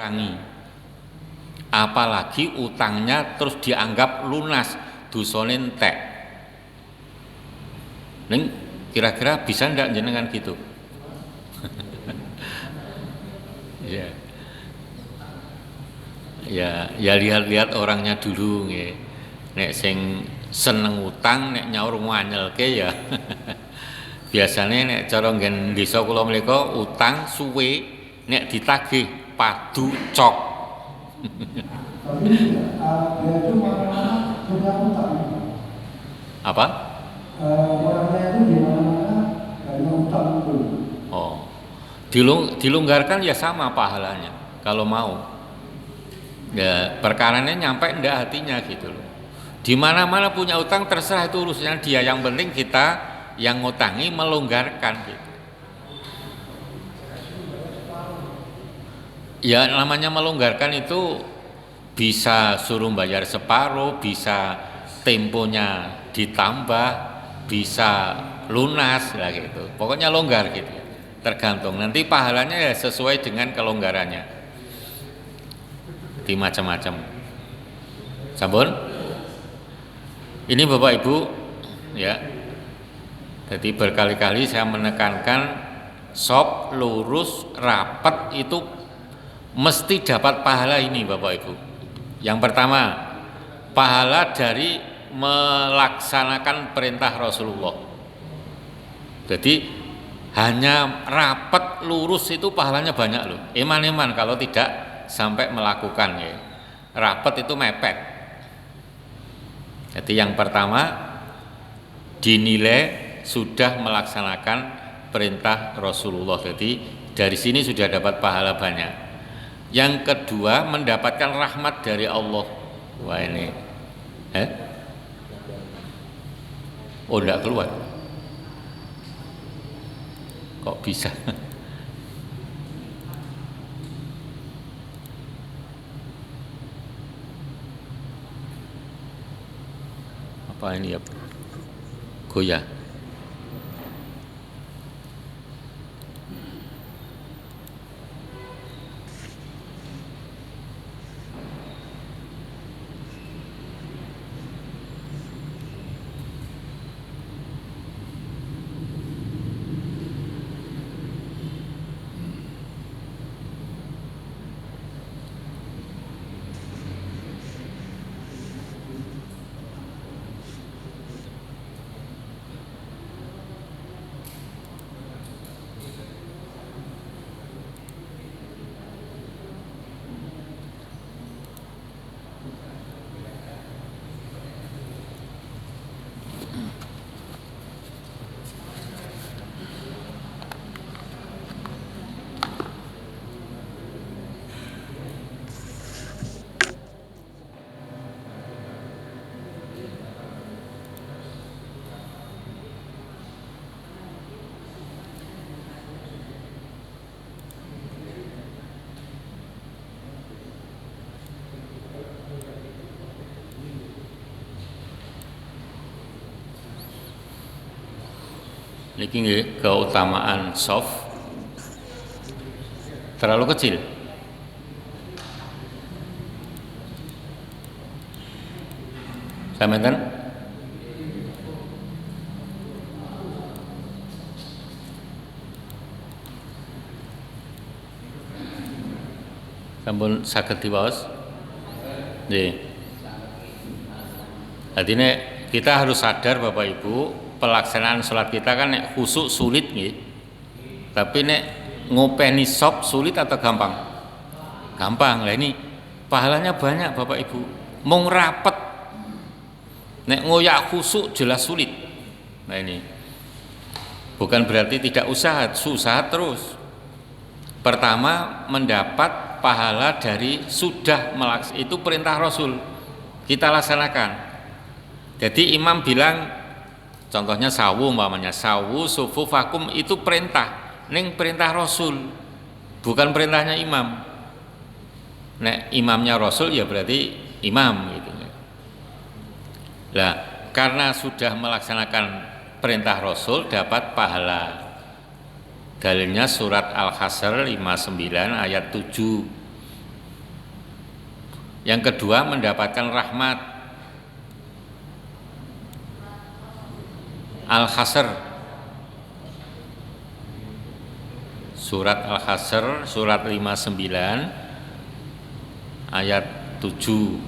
kurangi. Apalagi utangnya terus dianggap lunas, dosane entek. Ning kira-kira bisa ndak jenengan gitu? Ya. Ya lihat-lihat orangnya dulu nggih. Nek sing seneng utang nek nyaur nganyelke ya. Biasanya nek cara nggen desa kula mriko utang suwe nek ditagih padu cok. Tapi dia itu mana-mana punya utang. Apa? Orangnya itu di mana-mana hanya utang itu. Oh. Dilonggarkan ya sama pahalanya kalau mau. Ya, perkaranya nyampe ndak hatinya gitu loh. Di mana-mana punya utang terserah itu urusannya dia, yang penting kita yang ngutangi melonggarkan gitu. Ya namanya melonggarkan itu bisa suruh bayar separuh, bisa temponya ditambah, bisa lunas lah gitu. Pokoknya longgar gitu. Tergantung nanti pahalanya ya sesuai dengan kelonggarannya. Di macam-macam. Sampun? Ini Bapak Ibu ya. Jadi berkali-kali saya menekankan sop lurus rapat itu mesti dapat pahala ini Bapak Ibu. Yang pertama, pahala dari melaksanakan perintah Rasulullah. Jadi hanya rapat lurus itu pahalanya banyak loh. Iman-iman kalau tidak sampai melakukan ya. Rapat itu mepet. Jadi yang pertama dinilai sudah melaksanakan perintah Rasulullah. Jadi dari sini sudah dapat pahala banyak. Yang kedua mendapatkan rahmat dari Allah. Wah ini oh enggak keluar. Kok bisa? Apa ini ya? Goyah. Niki nggih keutamaan soft terlalu kecil. Sampeyan sampun saged diwaos. Nggih. Jadi kita harus sadar Bapak Ibu, pelaksanaan sholat kita kan nek khusuk sulit nggih. Tapi nek ngopeni sop sulit atau gampang? Gampang. Lah ini pahalanya banyak Bapak Ibu. Mung rapet. Nek ngoyak khusuk jelas sulit. Nah ini. Bukan berarti tidak usaha, susah terus. Pertama mendapat pahala dari sudah itu perintah Rasul. Kita laksanakan. Jadi imam bilang contohnya sawu umpamanya, sawu sufufakum itu perintah, ning perintah Rasul, bukan perintahnya imam. Nek imamnya Rasul ya berarti imam gitu. Lah, karena sudah melaksanakan perintah Rasul dapat pahala. Dalilnya surat Al-Hasr 59 ayat 7. Yang kedua mendapatkan rahmat. Al-Hasr, surat Al-Hasr, surat 59 ayat 7.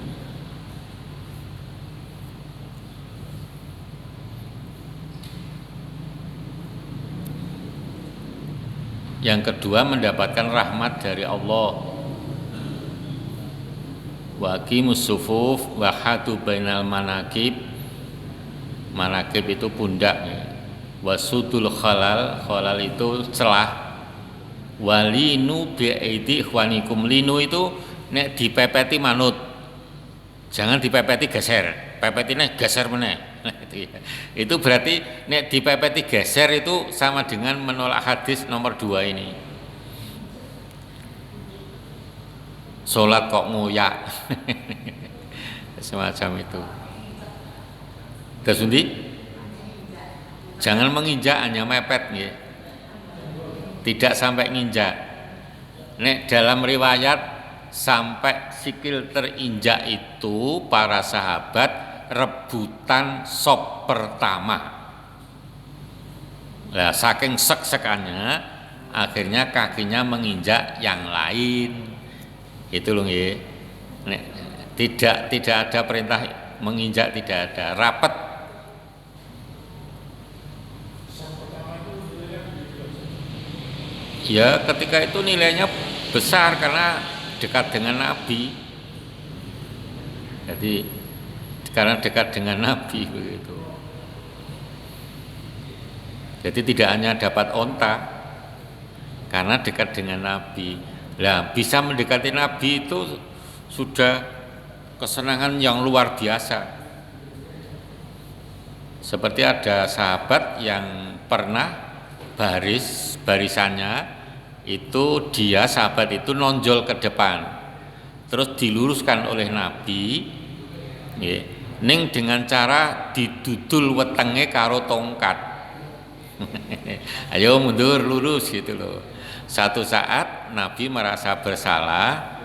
Yang kedua mendapatkan rahmat dari Allah. Wa aqimus sufuf wa hatu bainal manakib. Manakib itu pundak ya. Wasudul khalal, khalal itu celah. Walinu bi'aidi ikhwanikum, linu itu nek dipepeti manut. Jangan dipepeti geser. Pepetine geser meneh. Itu berarti nek dipepeti geser itu sama dengan menolak hadis nomor 2 ini. Salat kok ngoyak. Semacam itu. Terus undi? Jangan menginjak, hanya mepet nggih. Tidak sampai nginjak. Nek dalam riwayat sampai sikil terinjak itu para sahabat rebutan sop pertama. Nah, saking sek-sekannya akhirnya kakinya menginjak yang lain. Itu loh nggih. Nek tidak ada perintah menginjak, tidak ada, rapat. Ya ketika itu nilainya besar karena dekat dengan Nabi. Jadi karena dekat dengan Nabi begitu. Jadi tidak hanya dapat onta karena dekat dengan Nabi. Nah, bisa mendekati Nabi itu sudah kesenangan yang luar biasa. Seperti ada sahabat yang pernah barisannya itu dia sahabat itu nonjol ke depan, terus diluruskan oleh Nabi, ning dengan cara didudul wetenge karo tongkat. Ayo mundur lurus gitu loh. Satu saat Nabi merasa bersalah,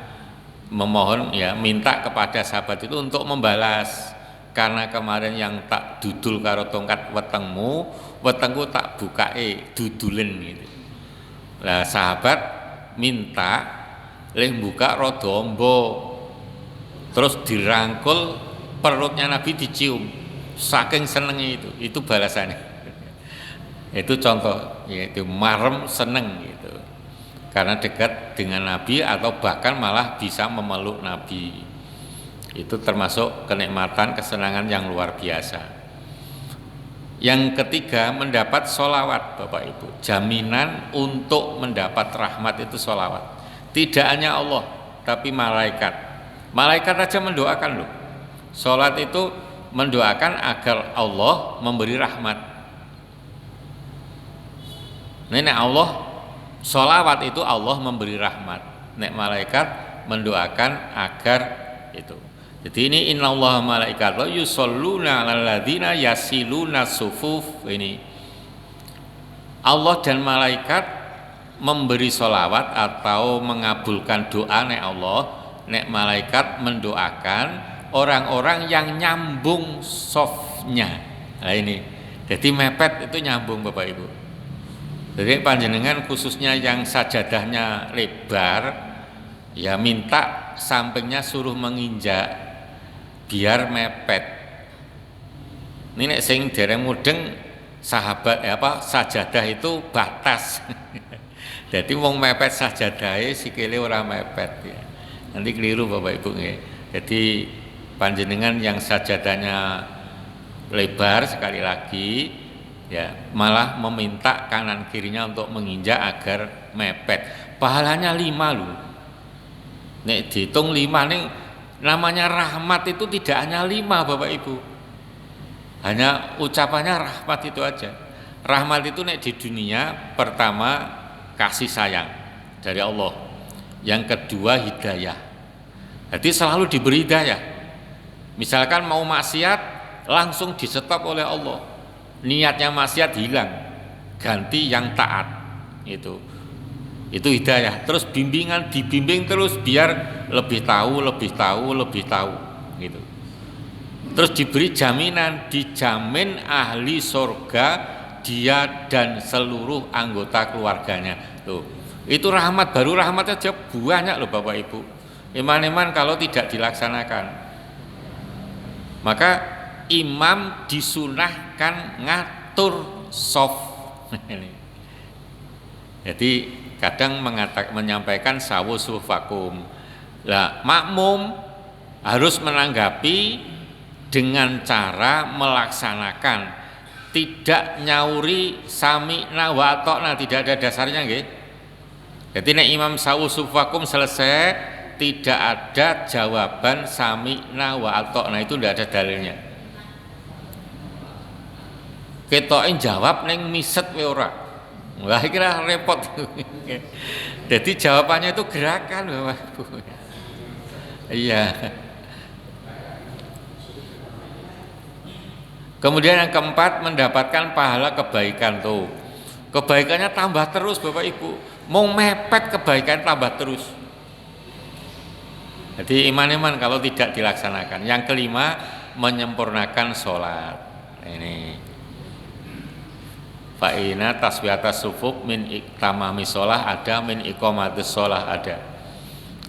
memohon ya minta kepada sahabat itu untuk membalas, karena kemarin yang tak dudul karo tongkat wetengku tak bukae dudulen gitu. Lah sahabat minta leh buka rodombo, terus dirangkul perutnya Nabi dicium, saking senengnya itu balasannya. Itu contoh, yaitu marem seneng gitu, karena dekat dengan Nabi atau bahkan malah bisa memeluk Nabi. Itu termasuk kenikmatan, kesenangan yang luar biasa. Yang ketiga mendapat sholawat, Bapak Ibu. Jaminan untuk mendapat rahmat itu sholawat. Tidak hanya Allah, tapi malaikat. Malaikat aja mendoakan loh. Sholat itu mendoakan agar Allah memberi rahmat. Nek Allah sholawat itu Allah memberi rahmat. Nek malaikat mendoakan agar itu. Jadi ini innallaha malaikatahu yusholluna 'alal ladzina yasiluna sufuf. Ini Allah dan malaikat memberi sholawat atau mengabulkan doa nek Allah, nek malaikat mendoakan orang-orang yang nyambung sofnya. Nah ini, jadi mepet itu nyambung Bapak Ibu. Jadi panjenengan khususnya yang sajadahnya lebar, ya minta sampingnya suruh menginjak biar mepet. Ini nek sing dereng mudeng sahabat sajadah itu batas. Jadi wong mepet sajadahe sikile ora mepet ya. Nanti keliru Bapak Ibu nggih. Jadi panjenengan yang sajadahnya lebar sekali lagi ya malah meminta kanan kirinya untuk menginjak agar mepet. Pahalanya 5 loh. Nek dihitung 5 nih namanya rahmat itu tidak hanya 5 Bapak Ibu. Hanya ucapannya rahmat itu aja. Rahmat itu nek di dunia pertama kasih sayang dari Allah. Yang kedua hidayah. Jadi selalu diberi hidayah. Misalkan mau maksiat langsung di-stop oleh Allah. Niatnya maksiat hilang, ganti yang taat. Itu hidayah. Terus bimbingan, dibimbing terus biar lebih tahu gitu. Terus diberi jaminan, dijamin ahli surga dia dan seluruh anggota keluarganya. Tuh, itu rahmat, baru rahmat aja banyak loh Bapak Ibu. Iman-iman kalau tidak dilaksanakan, maka imam disunahkan ngatur soft. Jadi kadang menyampaikan sawu sufakum. Lah makmum harus menanggapi dengan cara melaksanakan, tidak nyauri sami'na wa ata'na, tidak ada dasarnya nggih. Jadi nek imam sawu sufakum selesai tidak ada jawaban sami'na wa ata'na, itu tidak ada dalilnya. Ketoke jawab neng miset we ora. Wah kira repot. Jadi jawabannya itu gerakan Bapak Ibu. Iya. Kemudian yang keempat, mendapatkan pahala kebaikan tuh. Kebaikannya tambah terus Bapak Ibu. Mau mepet kebaikan tambah terus. Jadi iman-iman kalau tidak dilaksanakan. Yang kelima, menyempurnakan sholat. Ini fa'ina taswiyatas sufuk min iktamami sholah ada, min iqamatis sholah ada.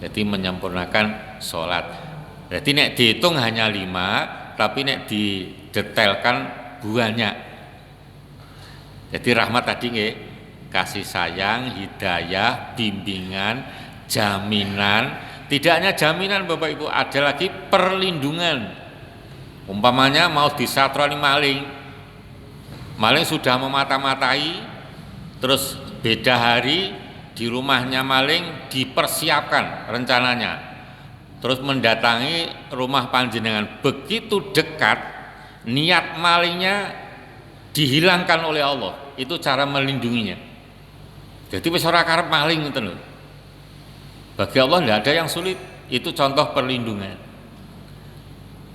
Jadi menyempurnakan sholat. Jadi nek dihitung hanya 5, tapi nek didetailkan banyak. Jadi rahmat tadi nggih, kasih sayang, hidayah, bimbingan, jaminan. Tidak hanya jaminan Bapak Ibu, ada lagi perlindungan. Umpamanya mau disatroni maling sudah memata-matai, terus beda hari di rumahnya maling dipersiapkan rencananya, terus mendatangi rumah panjenengan, begitu dekat niat malingnya dihilangkan oleh Allah. Itu cara melindunginya. Jadi wis ora karep maling ngoten lho. Bagi Allah tidak ada yang sulit, itu contoh perlindungan.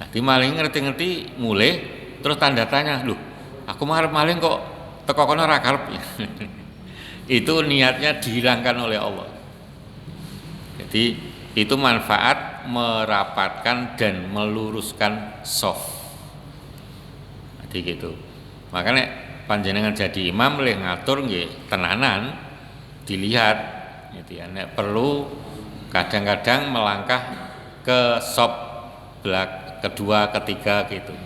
Nah, di maling ngerti-ngerti mulai terus tanda tanya, loh aku mau maling kok teko kono ora karep. Itu niatnya dihilangkan oleh Allah. Jadi itu manfaat merapatkan dan meluruskan soft. Jadi gitu. Makanya panjenengan jadi imam leh ngatur nggih tenanan, dilihat gitu ya. Nek perlu kadang-kadang melangkah ke sop belak kedua, ketiga gitu.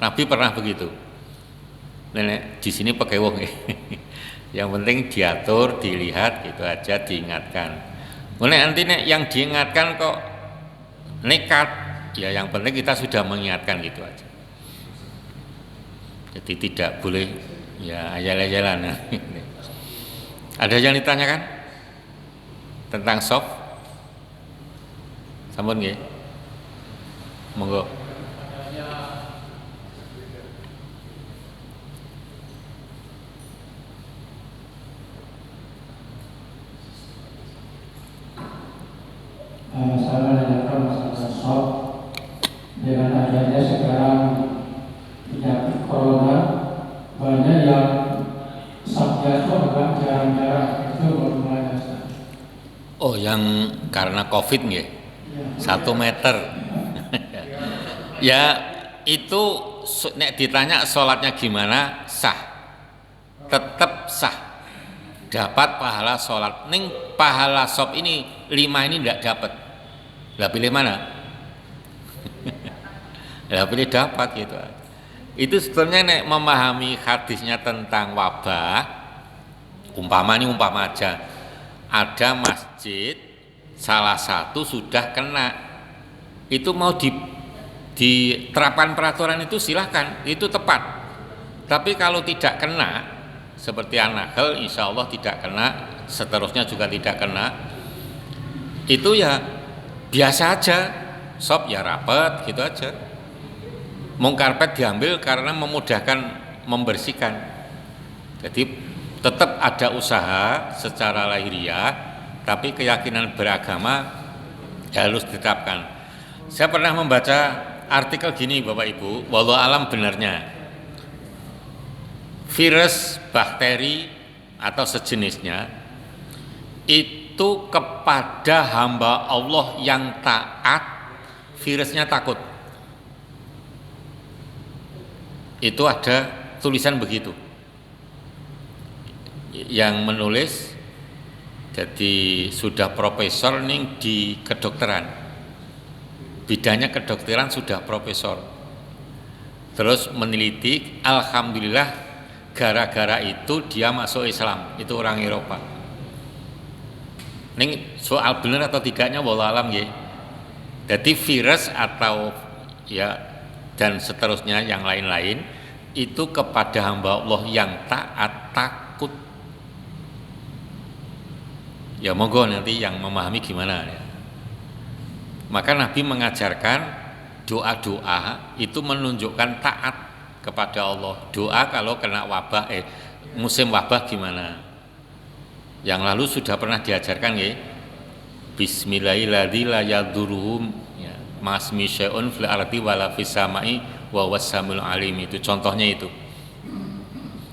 Nabi pernah begitu. Nenek di sini pakai wong. Yang penting diatur, dilihat gitu aja, diingatkan. Mulai nanti nek yang diingatkan kok nekat, ya yang penting kita sudah mengingatkan gitu aja. Jadi tidak boleh ya ayal-ayalan. Ada yang ditanyakan tentang soft? Sampun nggih? Monggo. Saya menanyakan masalah shop dengan adanya sekarang penyakit corona, banyak yang satgas agak jarang-jarang, itu bagaimana? Oh, yang karena COVID nggih? 1 meter. Ya itu nek ditanya sholatnya gimana, sah, tetap sah, dapat pahala sholat. Ning pahala sop ini 5 ini tidak dapat. Lah pilih mana? Lah pilih dapat gitu. Itu sebetulnya nek memahami hadisnya tentang wabah, umpama aja, ada masjid salah satu sudah kena, itu mau diterapkan peraturan itu silahkan, itu tepat. Tapi kalau tidak kena, seperti An-Nahl insya Allah tidak kena, seterusnya juga tidak kena, itu ya biasa aja, sop ya rapet gitu aja. Mau karpet diambil karena memudahkan membersihkan. Jadi tetap ada usaha secara lahiriah, tapi keyakinan beragama harus ditetapkan. Saya pernah membaca artikel gini Bapak Ibu, wallahu alam benarnya, virus, bakteri atau sejenisnya itu kepada hamba Allah yang taat, virusnya takut. Itu ada tulisan begitu. Yang menulis jadi sudah profesor nih di kedokteran. Bidangnya kedokteran sudah profesor. Terus meneliti, alhamdulillah gara-gara itu dia masuk Islam. Itu orang Eropa. Ning soal benar atau tidaknya wallah alam ya. Jadi virus atau ya dan seterusnya yang lain-lain itu kepada hamba Allah yang taat takut. Ya monggo nanti yang memahami gimana ya. Maka Nabi mengajarkan doa-doa itu menunjukkan taat kepada Allah. Doa kalau kena wabah musim wabah gimana? Yang lalu sudah pernah diajarkan ya. Bismillahirrahmanirrahim la yaduruhum ya masmi syai'un fil ardi wala fis samai wa wasamul alim, itu contohnya itu.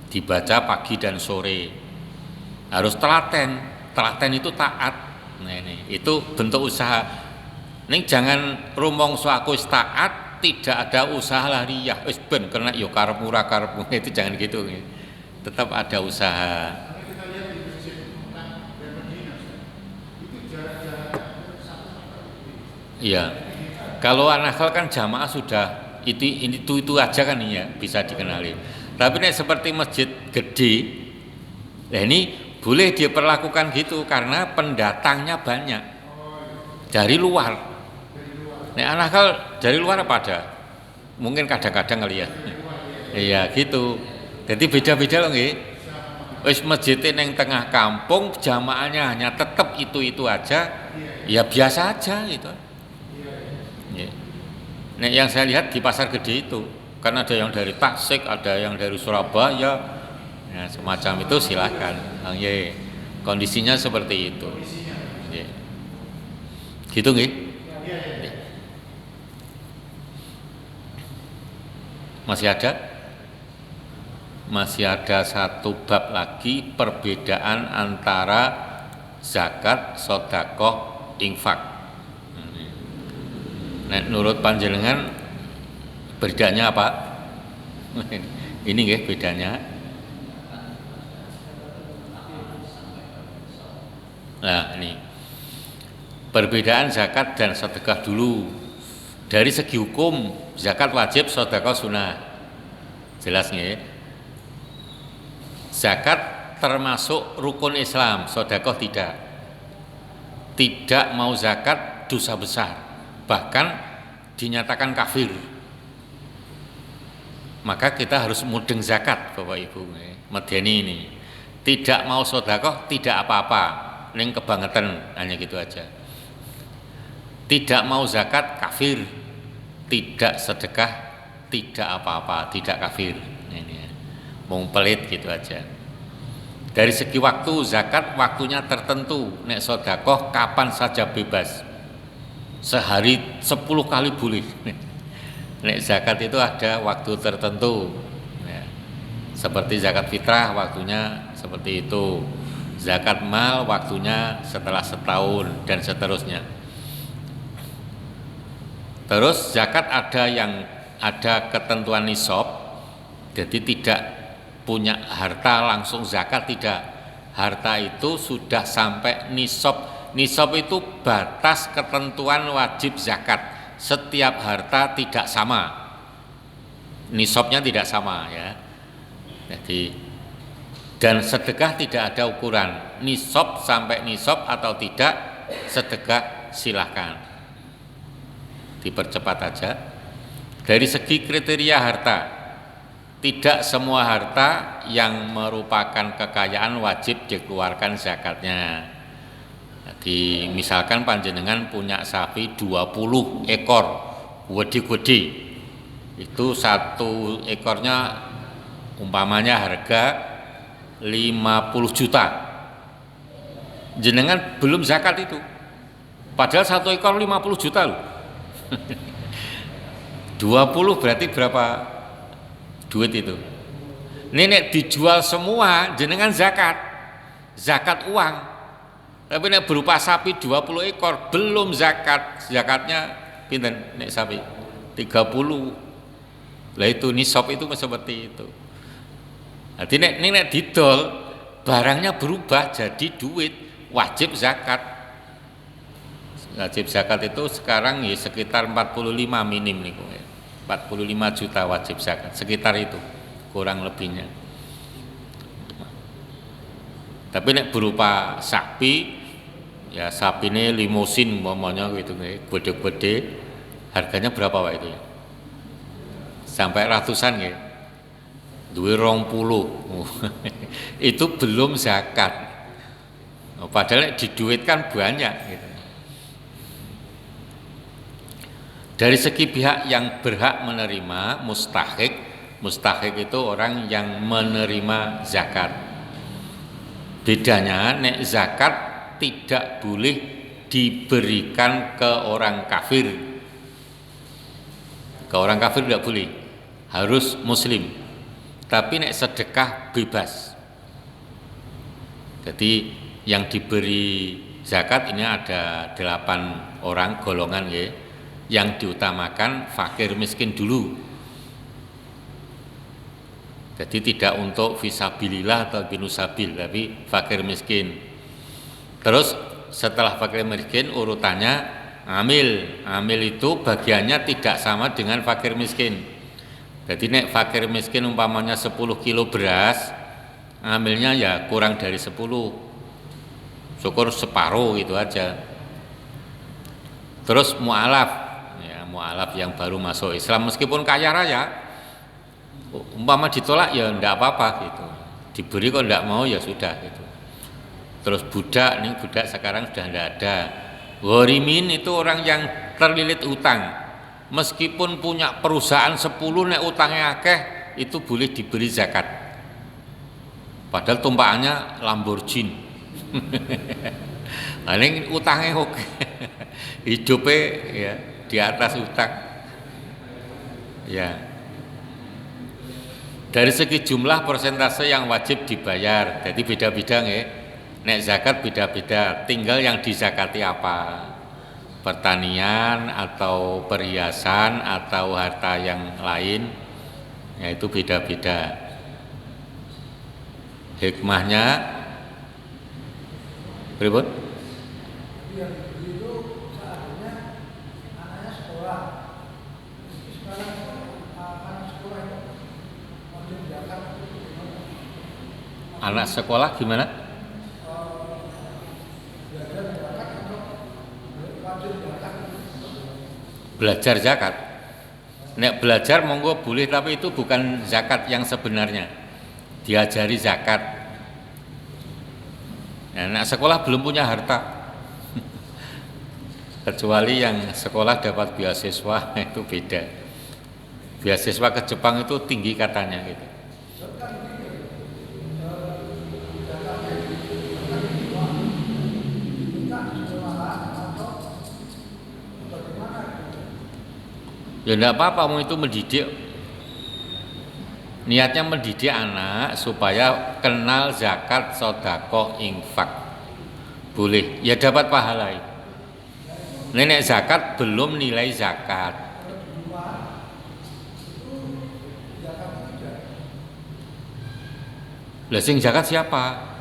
Dibaca pagi dan sore. Harus telaten. Telaten itu taat. Nah ini itu bentuk usaha. Ning jangan rumongso aku wis taat tidak ada usaha lahiriah. Wis ben kena yo karepmu ra karepmu, itu jangan gitu. Tetap ada usaha. Iya, kalau An-Nahl kan jamaah sudah itu aja kan ya bisa dikenali. Tapi nek seperti masjid gede, nah ini boleh diperlakukan gitu karena pendatangnya banyak dari luar. Nek An-Nahl dari luar apa ada? Mungkin kadang-kadang kali ya. Iya gitu. Jadi beda-beda loh nggih. Wis masjidnya neng tengah kampung, jamaahnya hanya tetap itu aja, ya biasa aja gitu. Nah, yang saya lihat di pasar gede itu, kan ada yang dari Tasik, ada yang dari Surabaya, ya, semacam itu silakan. Ya, kondisinya seperti itu. Ya. Gitu nggih? Ya. Masih ada satu bab lagi, perbedaan antara zakat, sedekah, infak. Nah, menurut panjenengan bedanya apa? Ini nggih bedanya. Nah, ini perbedaan zakat dan sedekah dulu. Dari segi hukum, zakat wajib, sedekah sunnah. Jelas nggih? Zakat termasuk rukun Islam, sedekah tidak. Tidak mau zakat dosa besar. Bahkan dinyatakan kafir. Maka kita harus mudeng zakat Bapak Ibu. Medeni ini. Tidak mau sedekah tidak apa-apa. Ning kebangetan hanya gitu aja. Tidak mau zakat kafir. Tidak sedekah tidak apa-apa, tidak kafir. Ini ya. Mau pelit gitu aja. Dari segi waktu zakat waktunya tertentu. Nek sedekah kapan saja bebas. Sehari 10 kali boleh. Nek zakat itu ada waktu tertentu ya. Seperti zakat fitrah waktunya seperti itu. Zakat mal waktunya setelah setahun dan seterusnya. Terus zakat ada ketentuan nisab. Jadi tidak punya harta langsung zakat tidak. Harta itu sudah sampai nisab. Nisab itu batas ketentuan wajib zakat. Setiap harta tidak sama. Nisabnya tidak sama ya. Jadi dan sedekah tidak ada ukuran. Nisab sampai nisab atau tidak, sedekah silahkan. Dipercepat aja. Dari segi kriteria harta, tidak semua harta yang merupakan kekayaan wajib dikeluarkan zakatnya. Jadi misalkan panjenengan punya sapi 20 ekor gede-gede, itu satu ekornya umpamanya harga 50 juta, jenengan belum zakat itu, padahal satu ekor 50 juta loh. 20 berarti berapa duit itu? Nenek dijual semua jenengan zakat uang. Tapi nek berupa sapi 20 ekor belum zakat. Zakatnya pinten nek sapi? 30. Lah itu nisab itu seperti itu. Jadi nek didol barangnya berubah jadi duit, wajib zakat. Wajib zakat itu sekarang ya sekitar 45 minim nih, 45 juta wajib zakat, sekitar itu kurang lebihnya. Tapi nek berupa sapi, ya sapi ini limusin umpamanya gitu nih, gede-gede, harganya berapa Pak itu ya? Sampai ratusan ya, duit 20. Itu belum zakat. Padahal diduitkan banyak gitu. Dari segi pihak yang berhak menerima mustahik itu orang yang menerima zakat. Bedanya nek zakat tidak boleh diberikan ke orang kafir. Ke orang kafir tidak boleh, harus muslim. Tapi nek sedekah bebas. Jadi yang diberi zakat ini ada 8 orang golongan ya. Yang diutamakan fakir miskin dulu. Jadi tidak untuk fisabilillah atau binusabil, tapi fakir miskin. Terus setelah fakir miskin urutannya amil. Amil itu bagiannya tidak sama dengan fakir miskin. Jadi nek fakir miskin umpamanya 10 kilo beras, amilnya ya kurang dari 10. Syukur separuh gitu aja. Terus mu'alaf, ya mu'alaf yang baru masuk Islam meskipun kaya raya, umpama ditolak ya enggak apa-apa gitu, diberi kok enggak mau ya sudah gitu. Terus budak, nih budak sekarang sudah enggak ada. Ghorimin itu orang yang terlilit utang, meskipun punya perusahaan 10 nek utangnya akeh itu boleh diberi zakat, padahal tumpakannya Lamborghini. Paling utangnya oke, hidupnya ya di atas utang ya. Dari segi jumlah persentase yang wajib dibayar, jadi beda-beda ya. Nek zakat beda-beda, tinggal yang dizakati apa, pertanian atau perhiasan atau harta yang lain, ya itu beda-beda. Hikmahnya berikut. Anak sekolah gimana? Belajar zakat. Nek belajar monggo boleh, tapi itu bukan zakat yang sebenarnya. Diajari zakat. Nah, anak sekolah belum punya harta. Kecuali yang sekolah dapat beasiswa itu beda. Beasiswa ke Jepang itu tinggi katanya gitu. Ya enggak apa-apa, mau itu mendidik. Niatnya mendidik anak supaya kenal zakat, sedekah, infak. Boleh, ya dapat pahala. Nenek zakat belum nilai zakat. Lah sing zakat siapa?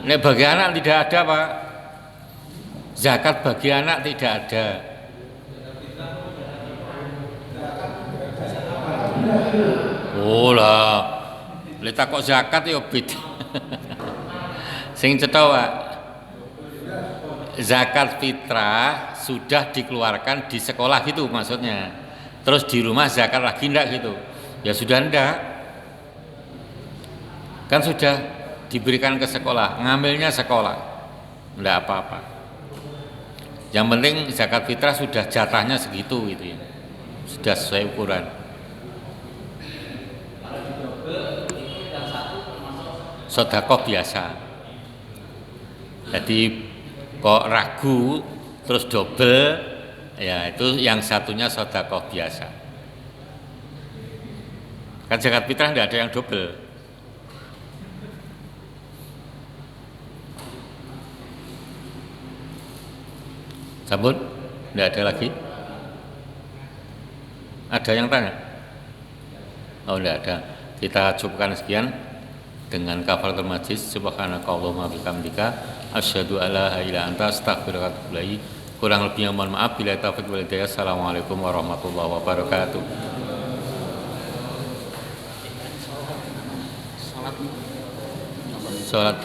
Nek bagi anak tidak ada Pak. Zakat bagi anak tidak ada. Oh lah, letak kok zakat ya beda. Sing cetha Pak. Zakat fitrah sudah dikeluarkan di sekolah gitu maksudnya. Terus di rumah zakat lagi enggak gitu. Ya sudah enggak. Kan sudah diberikan ke sekolah, ngambilnya sekolah, enggak apa-apa. Yang penting zakat fitrah sudah jatahnya segitu gitu ya, sudah sesuai ukuran. Sedekah biasa. Jadi kok ragu terus double, ya itu yang satunya sedekah biasa. Kan zakat fitrah tidak ada yang double. Sampun? Tidak ada lagi? Ada yang tanya? Oh, tidak ada. Kita cukupkan sekian dengan kafaratul majlis. Subhanakallahumma bihamdika asyhadu alla ilaha illa anta astaghfiruka wa atubu ilaik. Kurang lebihnya mohon maaf. Bila taufiq wal hidayah. Assalamualaikum warahmatullahi wabarakatuh. Salat